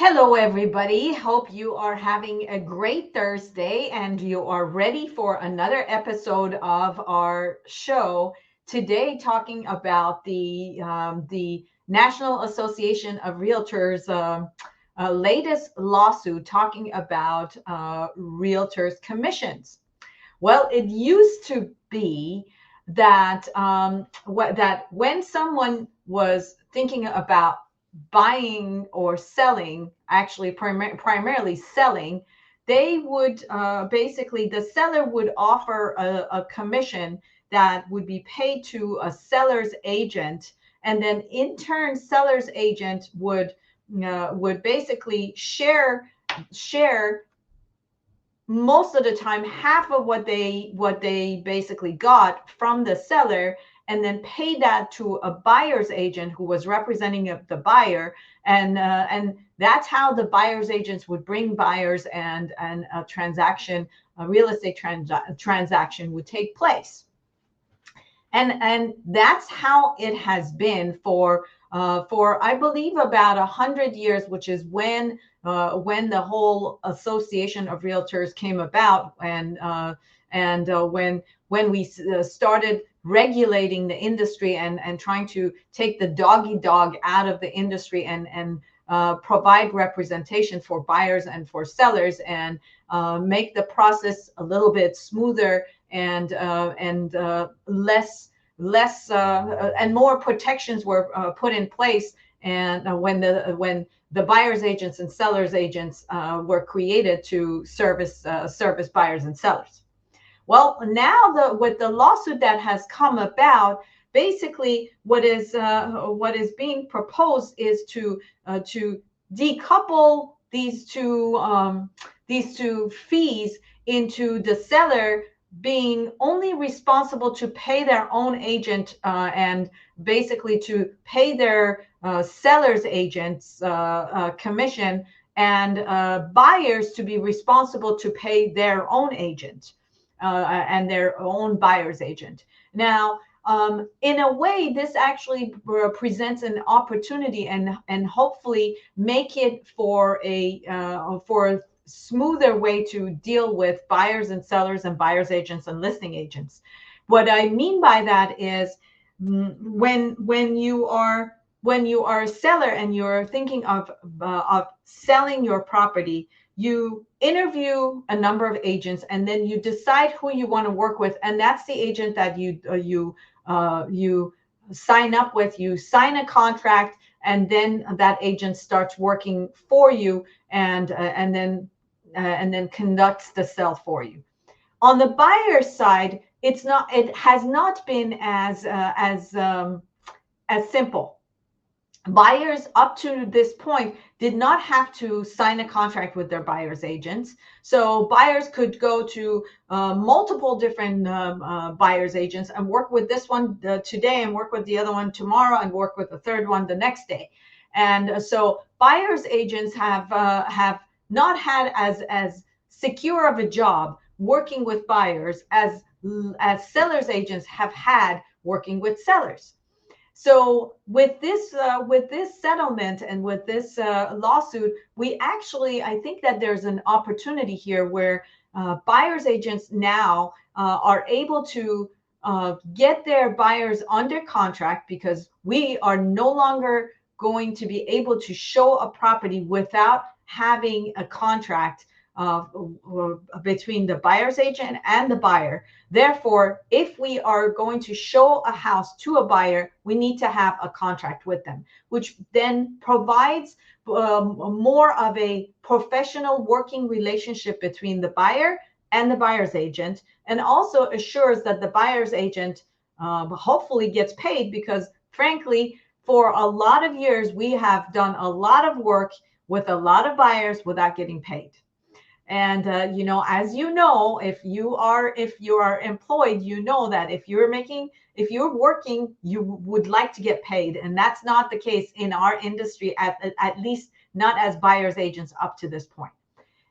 Hello, everybody. Hope you are having a great Thursday and you are ready for another episode of our show. Today, talking about the National Association of Realtors latest lawsuit talking about realtors' commissions. Well, it used to be that that when someone was thinking about buying or selling, actually primarily selling, they would basically the seller would offer a commission that would be paid to a seller's agent, and then in turn, seller's agent would basically share most of the time half of what they basically got from the seller, and then pay that to a buyer's agent who was representing the buyer, and that's how the buyer's agents would bring buyers, and a real estate transaction would take place. And that's how it has been for I believe about 100 years, which is when the whole Association of Realtors came about, and when we started regulating the industry, and trying to take the doggy dog out of the industry, and provide representation for buyers and for sellers, and make the process a little bit smoother, and less and more protections were put in place. And when the buyers agents and sellers agents were created to service buyers and sellers. Well, now with the lawsuit that has come about, basically what is being proposed is to decouple these two fees into the seller being only responsible to pay their own agent, and basically to pay their seller's agents commission, and buyers to be responsible to pay their own agent, and their own buyer's agent. Now, in a way, this actually presents an opportunity, and hopefully make it for a smoother way to deal with buyers and sellers, and buyers agents and listing agents. What I mean by that is, when you are a seller and you're thinking of selling your property, you interview a number of agents, and then you decide who you want to work with, and that's the agent that you sign up with. You sign a contract, and then that agent starts working for you, and then conducts the sale for you. On the buyer side, it has not been as simple. Buyers up to this point did not have to sign a contract with their buyer's agents. So buyers could go to multiple different buyer's agents, and work with this one today, and work with the other one tomorrow, and work with the third one the next day. And so buyer's agents have not had as secure of a job working with buyers as sellers agents have had working with sellers. So with this settlement, and with this lawsuit, I think that there's an opportunity here where buyers agents now are able to get their buyers under contract, because we are no longer going to be able to show a property without having a contract between the buyer's agent and the buyer. Therefore, if we are going to show a house to a buyer, we need to have a contract with them, which then provides more of a professional working relationship between the buyer and the buyer's agent, and also assures that the buyer's agent hopefully gets paid, because frankly, for a lot of years, we have done a lot of work with a lot of buyers without getting paid. And as you know, if you are employed, you know that if you're working, you would like to get paid, and that's not the case in our industry, at least not as buyers agents up to this point.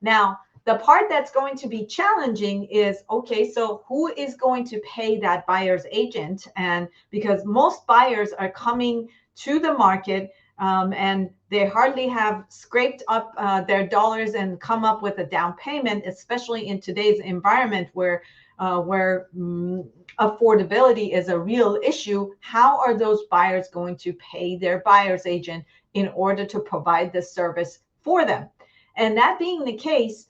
Now, the part that's going to be challenging is, okay, so who is going to pay that buyer's agent? And because most buyers are coming to the market and they hardly have scraped up their dollars and come up with a down payment, especially in today's environment where affordability is a real issue. How are those buyers going to pay their buyer's agent in order to provide this service for them? And that being the case,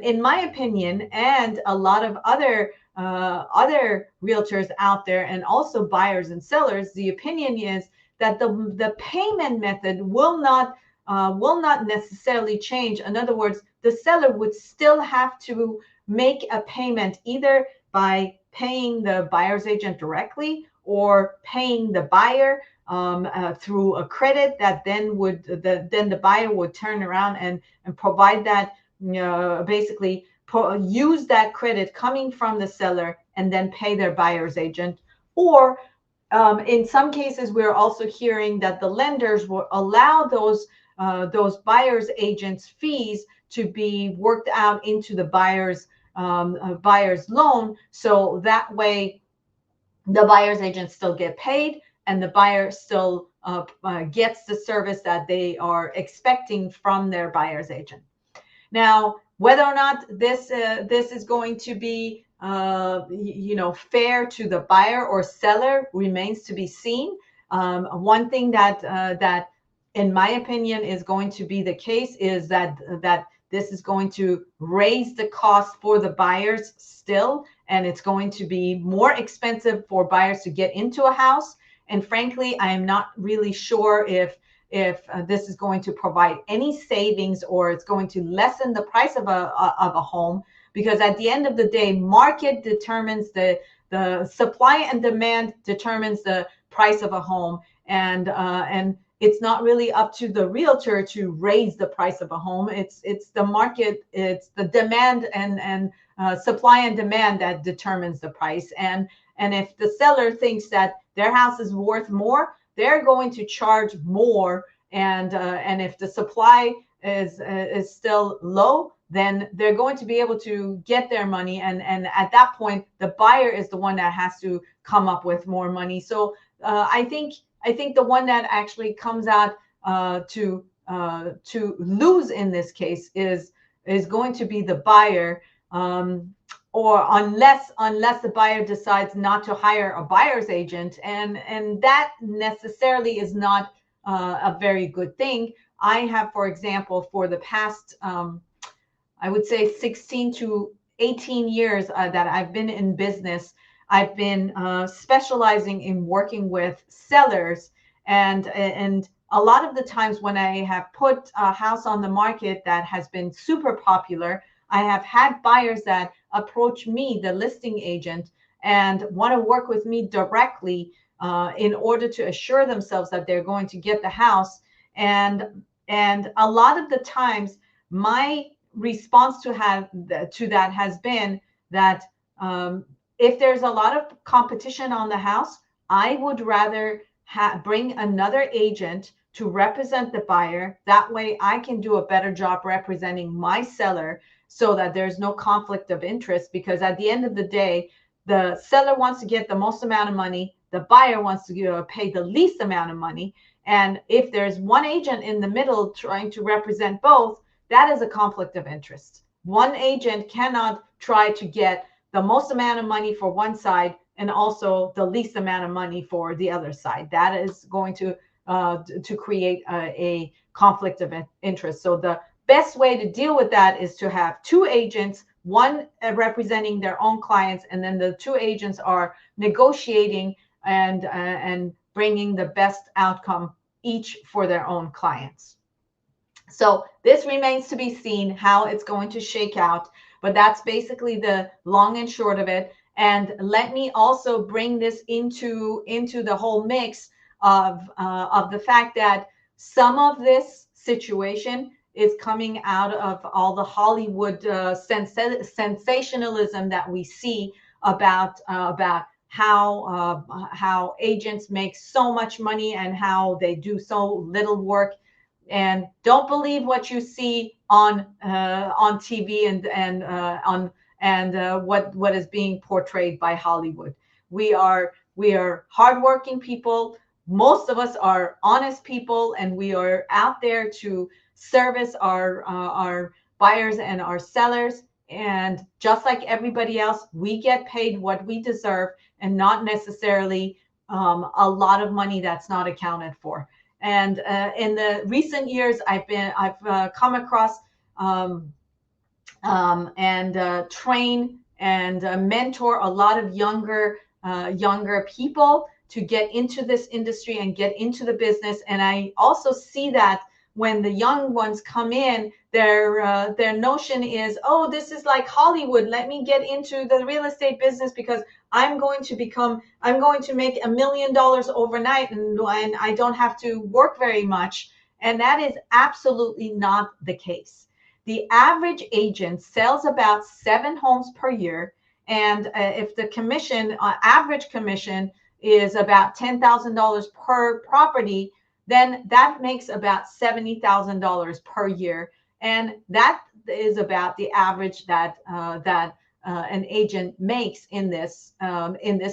in my opinion, and a lot of other realtors out there, and also buyers and sellers, the opinion is that the payment method will not necessarily change. In other words, the seller would still have to make a payment either by paying the buyer's agent directly or paying the buyer through a credit that then the buyer would turn around and provide that, basically use that credit coming from the seller and then pay their buyer's agent. Or in some cases, we're also hearing that the lenders will allow those buyer's agents' fees to be worked out into the buyer's loan, so that way the buyer's agents still get paid and the buyer still gets the service that they are expecting from their buyer's agent. Now, whether or not this is going to be fair to the buyer or seller remains to be seen. One thing that in my opinion is going to be the case is that this is going to raise the cost for the buyers still, and it's going to be more expensive for buyers to get into a house. And frankly, I am not really sure if this is going to provide any savings or it's going to lessen the price of a home, because at the end of the day, market determines the supply and demand determines the price of a home, and it's not really up to the realtor to raise the price of a home. It's the market, it's the demand and supply and demand that determines the price. And if the seller thinks that their house is worth more, they're going to charge more. And if the supply is still low, then they're going to be able to get their money. And at that point, the buyer is the one that has to come up with more money. So I think the one that actually comes out to lose in this case is going to be the buyer, or unless the buyer decides not to hire a buyer's agent, and that necessarily is not a very good thing. I have, for example, for the past I would say 16 to 18 years that I've been in business, I've been specializing in working with sellers, and a lot of the times when I have put a house on the market that has been super popular, I have had buyers that approach me, the listing agent, and want to work with me directly in order to assure themselves that they're going to get the house. And a lot of the times, my response to that has been that if there's a lot of competition on the house, I would rather bring another agent to represent the buyer. That way I can do a better job representing my seller, so that there's no conflict of interest, because at the end of the day, the seller wants to get the most amount of money, the buyer wants to pay the least amount of money. And if there's one agent in the middle trying to represent both, that is a conflict of interest. One agent cannot try to get the most amount of money for one side and also the least amount of money for the other side. That is going to create a conflict of interest. So the best way to deal with that is to have two agents, one representing their own clients, and then the two agents are negotiating and bringing the best outcome each for their own clients. So this remains to be seen how it's going to shake out, but that's basically the long and short of it. And let me also bring this into the whole mix of the fact that some of this situation is coming out of all the Hollywood sensationalism that we see about how agents make so much money and how they do so little work. And don't believe what you see on TV and what is being portrayed by Hollywood. We are hardworking people. most of us are honest people, and we are out there to service our buyers and our sellers. And just like everybody else, we get paid what we deserve, and not necessarily a lot of money that's not accounted for. And in the recent years, I've come across and train and mentor a lot of younger people to get into this industry and get into the business. And I also see that when the young ones come in, their notion is, oh, this is like Hollywood. Let me get into the real estate business because I'm going to make $1 million overnight, and I don't have to work very much. And that is absolutely not the case. The average agent sells about 7 homes per year. And if the average commission is about $10,000 per property, then that makes about $70,000 per year. And that is about the average that an agent makes in this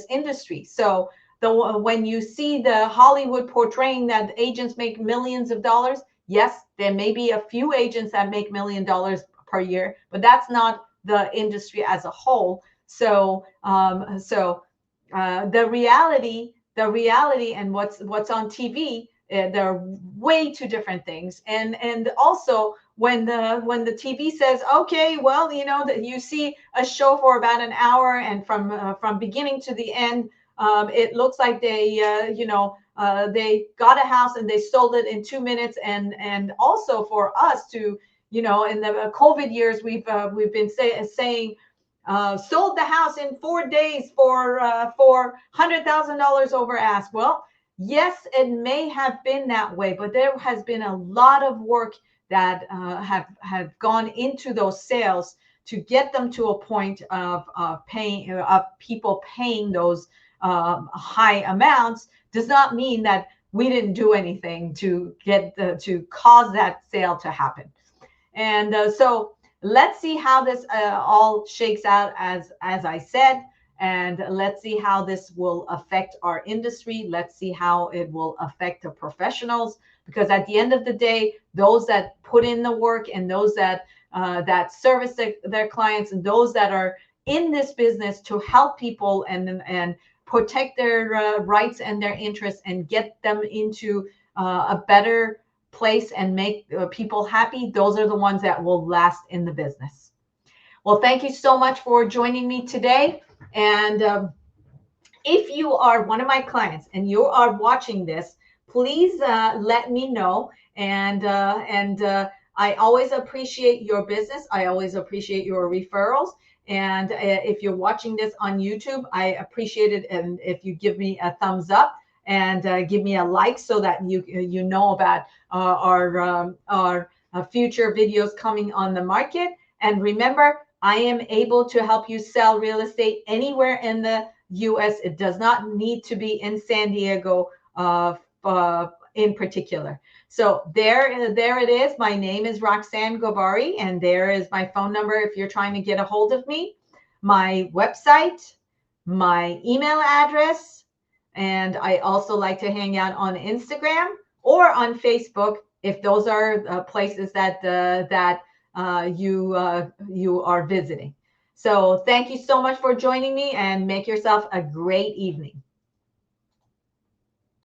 industry. So when you see the Hollywood portraying that agents make millions of dollars, yes, there may be a few agents that make $1 million per year, but that's not the industry as a whole. So, the reality, and what's on TV, they're way two different things. And also, when the TV says, okay, well, you see a show for about an hour, and from beginning to the end, it looks like they got a house and they sold it in 2 minutes. And also for us to, in the COVID years, we've been saying sold the house in 4 days for $100,000 over ask. Well, yes, it may have been that way, but there has been a lot of work that have gone into those sales to get them to a point of people paying those high amounts. Does not mean that we didn't do anything to cause that sale to happen. And so let's see how this all shakes out, as I said, and let's see how this will affect our industry. Let's see how it will affect the professionals, because at the end of the day, those that put in the work, and those that service their clients, and those that are in this business to help people and protect their rights and their interests, and get them into a better place and make people happy, those are the ones that will last in the business. Well, thank you so much for joining me today. And if you are one of my clients and you are watching this, please let me know. And I always appreciate your business. I always appreciate your referrals. And if you're watching this on YouTube, I appreciate it. And if you give me a thumbs up and give me a like, so that you know about our future videos coming on the market. And remember, I am able to help you sell real estate anywhere in the U.S. It does not need to be in San Diego in particular. So there it is. My name is Roxanne Govari, and there is my phone number if you're trying to get a hold of me, my website, my email address, and I also like to hang out on Instagram or on Facebook, if those are places that you are visiting. So thank you so much for joining me, and make yourself a great evening.